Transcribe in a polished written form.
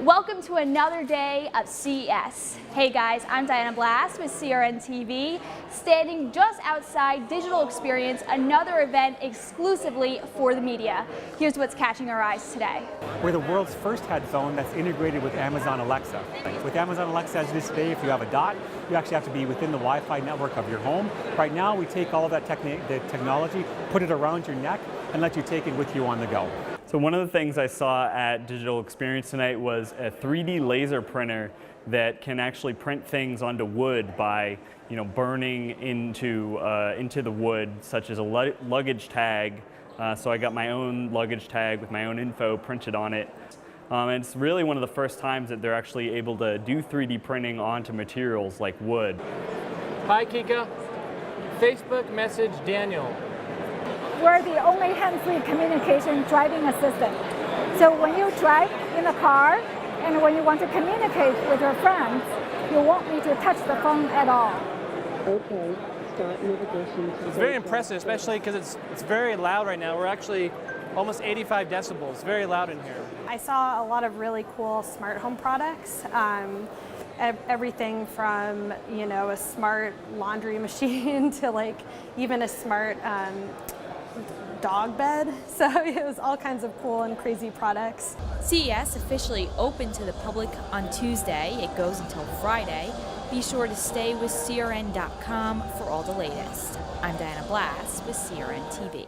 Welcome to another day of CES. Hey guys, I'm Diana Blast with CRN TV, standing just outside Digital Experience, another event exclusively for the media. Here's what's catching our eyes today. We're the world's first headphone that's integrated with Amazon Alexa. With Amazon Alexa as it is today, if you have a Dot, you actually have to be within the Wi-Fi network of your home. Right now, we take all of that technology, put it around your neck, and let you take it with you on the go. So one of the things I saw at Digital Experience tonight was a 3D laser printer that can actually print things onto wood by, burning into the wood, such as a luggage tag. So I got my own luggage tag with my own info printed on it. And it's really one of the first times that they're actually able to do 3D printing onto materials like wood. Hi Kika, Facebook message Daniel. We're the only hands-free communication driving assistant. So when you drive in the car and when you want to communicate with your friends, you won't need to touch the phone at all. Okay, start navigation. It's very impressive, especially because it's very loud right now. We're actually almost 85 decibels, very loud in here. I saw a lot of really cool smart home products. Everything from, a smart laundry machine to even a smart dog bed. So it was all kinds of cool and crazy products. CES officially opened to the public on Tuesday. It goes until Friday. Be sure to stay with CRN.com for all the latest. I'm Diana Blast with CRN TV.